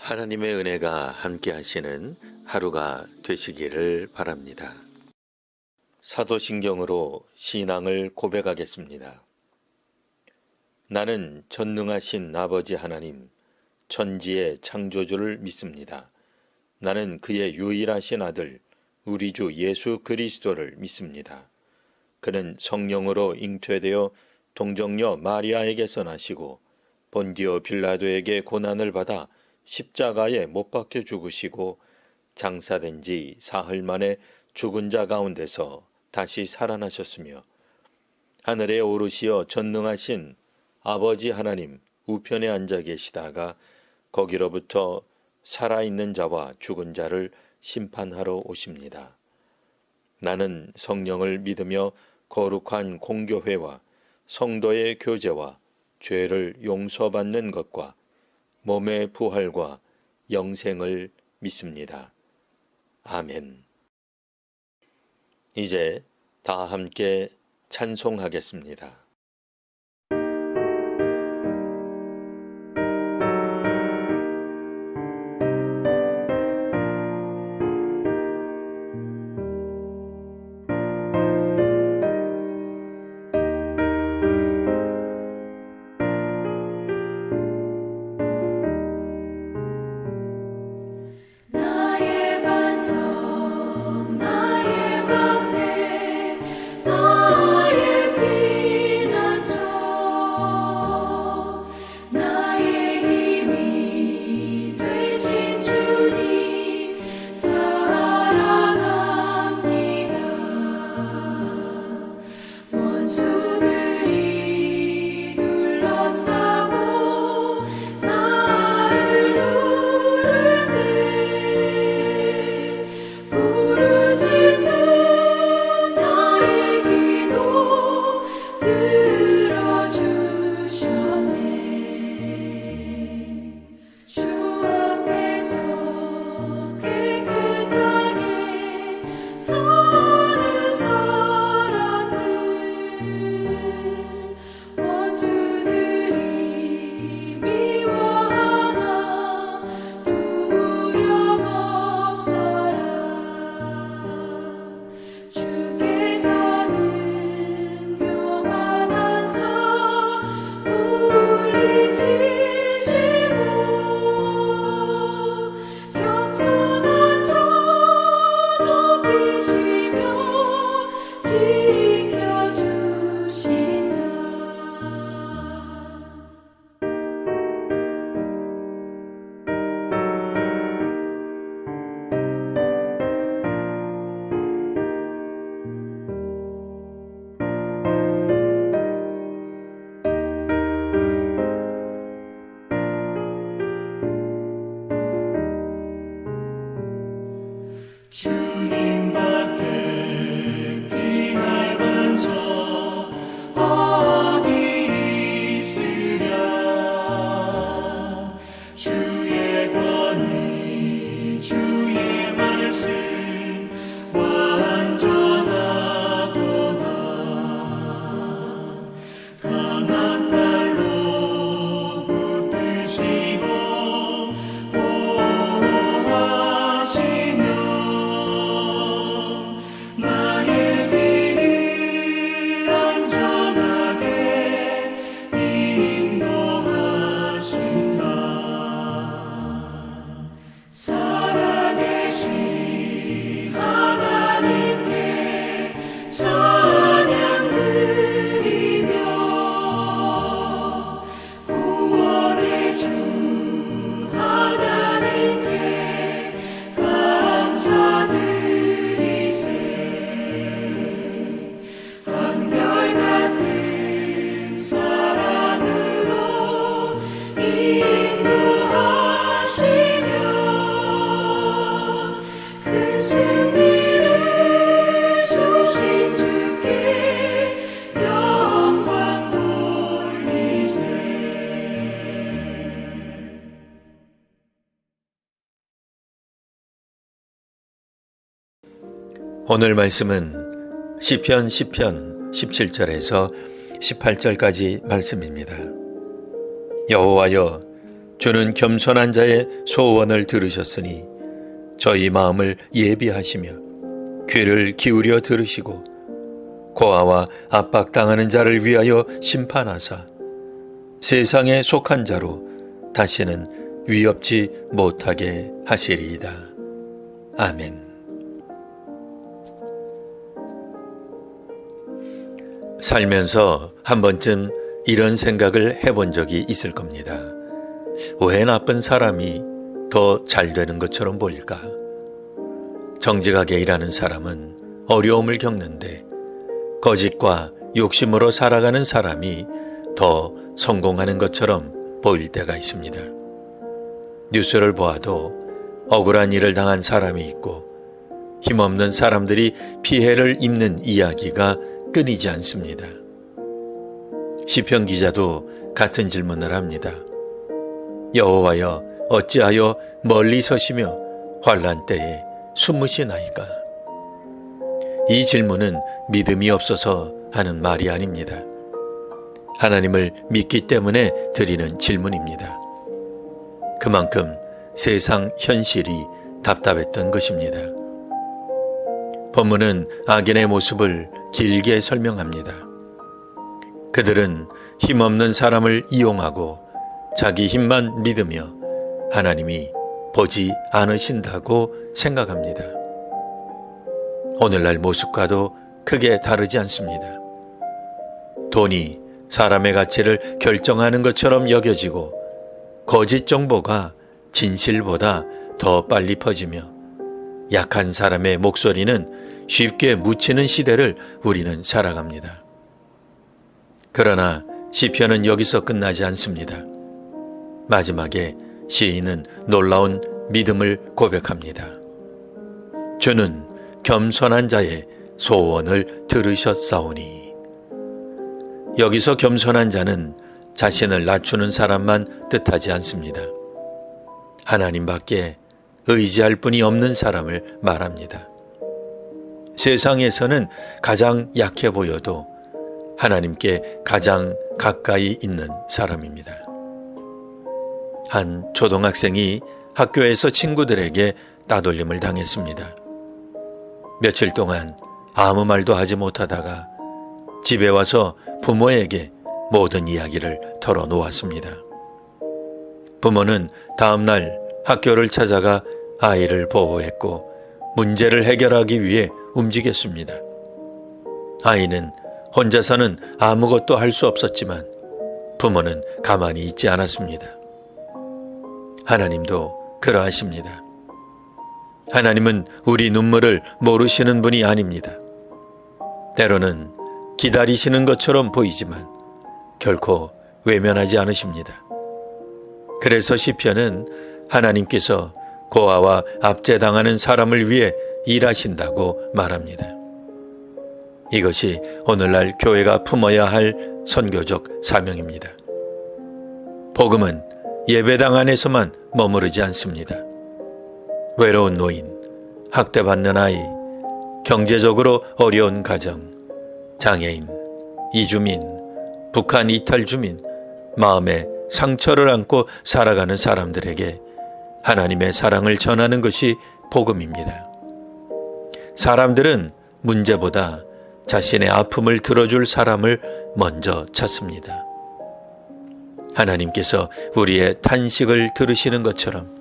하나님의 은혜가 함께 하시는 하루가 되시기를 바랍니다. 사도신경으로 신앙을 고백하겠습니다. 나는 전능하신 아버지 하나님, 천지의 창조주를 믿습니다. 나는 그의 유일하신 아들, 우리 주 예수 그리스도를 믿습니다. 그는 성령으로 잉태되어 동정녀 마리아에게서 나시고 본디오 빌라도에게 고난을 받아 십자가에 못 박혀 죽으시고 장사된 지 사흘 만에 죽은 자 가운데서 다시 살아나셨으며 하늘에 오르시어 전능하신 아버지 하나님 우편에 앉아 계시다가 거기로부터 살아있는 자와 죽은 자를 심판하러 오십니다. 나는 성령을 믿으며 거룩한 공교회와 성도의 교제와 죄를 용서받는 것과 몸의 부활과 영생을 믿습니다. 아멘. 이제 다 함께 찬송하겠습니다. 오늘 말씀은 시편 17절에서 18절까지 말씀입니다. 여호와여, 주는 겸손한 자의 소원을 들으셨으니 저희 마음을 예비하시며 귀를 기울여 들으시고 고아와 압박당하는 자를 위하여 심판하사 세상에 속한 자로 다시는 위협지 못하게 하시리이다. 아멘. 살면서 한 번쯤 이런 생각을 해본 적이 있을 겁니다. 왜 나쁜 사람이 더 잘 되는 것처럼 보일까? 정직하게 일하는 사람은 어려움을 겪는데 거짓과 욕심으로 살아가는 사람이 더 성공하는 것처럼 보일 때가 있습니다. 뉴스를 보아도 억울한 일을 당한 사람이 있고 힘없는 사람들이 피해를 입는 이야기가 끊이지 않습니다. 시편 기자도 같은 질문을 합니다. 여호와여 어찌하여 멀리 서시며 환난 때에 숨으시나이까? 이 질문은 믿음이 없어서 하는 말이 아닙니다. 하나님을 믿기 때문에 드리는 질문입니다. 그만큼 세상 현실이 답답했던 것입니다. 본문은 악인의 모습을 길게 설명합니다. 그들은 힘없는 사람을 이용하고 자기 힘만 믿으며 하나님이 보지 않으신다고 생각합니다. 오늘날 모습과도 크게 다르지 않습니다. 돈이 사람의 가치를 결정하는 것처럼 여겨지고 거짓 정보가 진실보다 더 빨리 퍼지며 약한 사람의 목소리는 쉽게 묻히는 시대를 우리는 살아갑니다. 그러나 시편은 여기서 끝나지 않습니다. 마지막에 시인은 놀라운 믿음을 고백합니다. 주는 겸손한 자의 소원을 들으셨사오니. 여기서 겸손한 자는 자신을 낮추는 사람만 뜻하지 않습니다. 하나님밖에 의지할 분이 없는 사람을 말합니다. 세상에서는 가장 약해 보여도 하나님께 가장 가까이 있는 사람입니다. 한 초등학생이 학교에서 친구들에게 따돌림을 당했습니다. 며칠 동안 아무 말도 하지 못하다가 집에 와서 부모에게 모든 이야기를 털어놓았습니다. 부모는 다음 날 학교를 찾아가 아이를 보호했고 문제를 해결하기 위해 움직였습니다. 아이는 혼자서는 아무것도 할 수 없었지만 부모는 가만히 있지 않았습니다. 하나님도 그러하십니다. 하나님은 우리 눈물을 모르시는 분이 아닙니다. 때로는 기다리시는 것처럼 보이지만 결코 외면하지 않으십니다. 그래서 시편은 하나님께서 고아와 압제당하는 사람을 위해 일하신다고 말합니다. 이것이 오늘날 교회가 품어야 할 선교적 사명입니다. 복음은 예배당 안에서만 머무르지 않습니다. 외로운 노인, 학대받는 아이, 경제적으로 어려운 가정, 장애인, 이주민, 북한 이탈 주민, 마음에 상처를 안고 살아가는 사람들에게 하나님의 사랑을 전하는 것이 복음입니다. 사람들은 문제보다 자신의 아픔을 들어줄 사람을 먼저 찾습니다. 하나님께서 우리의 탄식을 들으시는 것처럼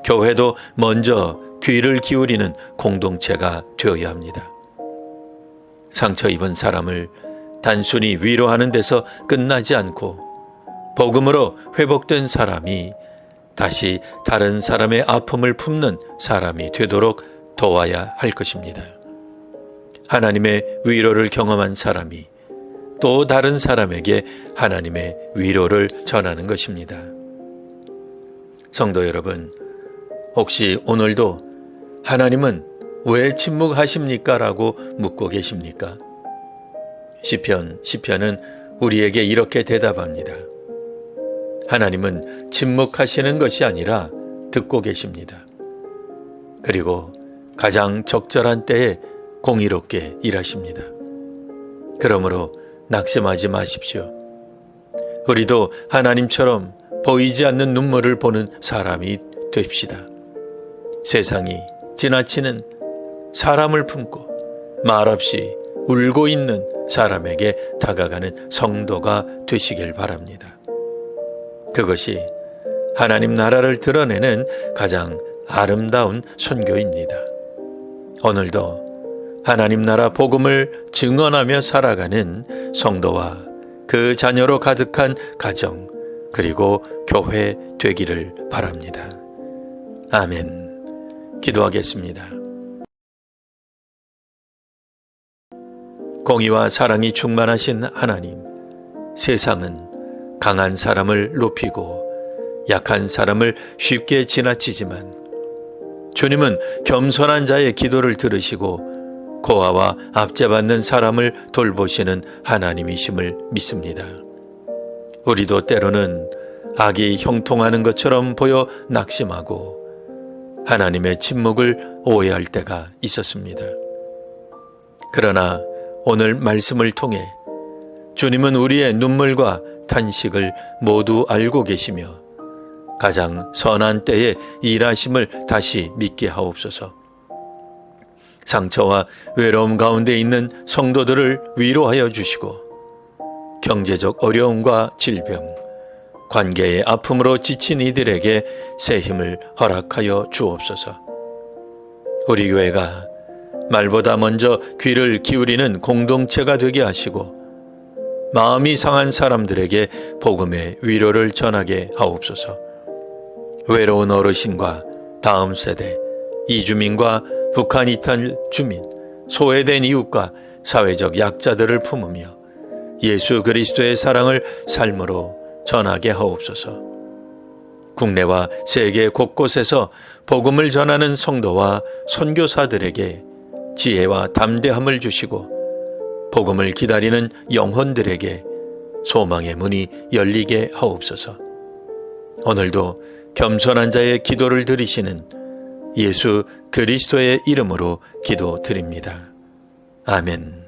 교회도 먼저 귀를 기울이는 공동체가 되어야 합니다. 상처 입은 사람을 단순히 위로하는 데서 끝나지 않고 복음으로 회복된 사람이 다시 다른 사람의 아픔을 품는 사람이 되도록 도와야 할 것입니다. 하나님의 위로를 경험한 사람이 또 다른 사람에게 하나님의 위로를 전하는 것입니다. 성도 여러분, 혹시 오늘도 하나님은 왜 침묵하십니까? 라고 묻고 계십니까? 시편은 우리에게 이렇게 대답합니다. 하나님은 침묵하시는 것이 아니라 듣고 계십니다. 그리고 가장 적절한 때에 공의롭게 일하십니다. 그러므로 낙심하지 마십시오. 우리도 하나님처럼 보이지 않는 눈물을 보는 사람이 됩시다. 세상이 지나치는 사람을 품고 말없이 울고 있는 사람에게 다가가는 성도가 되시길 바랍니다. 그것이 하나님 나라를 드러내는 가장 아름다운 선교입니다. 오늘도 하나님 나라 복음을 증언하며 살아가는 성도와 그 자녀로 가득한 가정 그리고 교회 되기를 바랍니다. 아멘. 기도하겠습니다. 공의와 사랑이 충만하신 하나님, 세상은 강한 사람을 높이고 약한 사람을 쉽게 지나치지만 주님은 겸손한 자의 기도를 들으시고 고아와 압제받는 사람을 돌보시는 하나님이심을 믿습니다. 우리도 때로는 악이 형통하는 것처럼 보여 낙심하고 하나님의 침묵을 오해할 때가 있었습니다. 그러나 오늘 말씀을 통해 주님은 우리의 눈물과 탄식을 모두 알고 계시며 가장 선한 때에 일하심을 다시 믿게 하옵소서. 상처와 외로움 가운데 있는 성도들을 위로하여 주시고 경제적 어려움과 질병, 관계의 아픔으로 지친 이들에게 새 힘을 허락하여 주옵소서. 우리 교회가 말보다 먼저 귀를 기울이는 공동체가 되게 하시고 마음이 상한 사람들에게 복음의 위로를 전하게 하옵소서. 외로운 어르신과 다음 세대, 이주민과 북한 이탈 주민, 소외된 이웃과 사회적 약자들을 품으며 예수 그리스도의 사랑을 삶으로 전하게 하옵소서. 국내와 세계 곳곳에서 복음을 전하는 성도와 선교사들에게 지혜와 담대함을 주시고 복음을 기다리는 영혼들에게 소망의 문이 열리게 하옵소서. 오늘도 겸손한 자의 기도를 들으시는 예수 그리스도의 이름으로 기도드립니다. 아멘.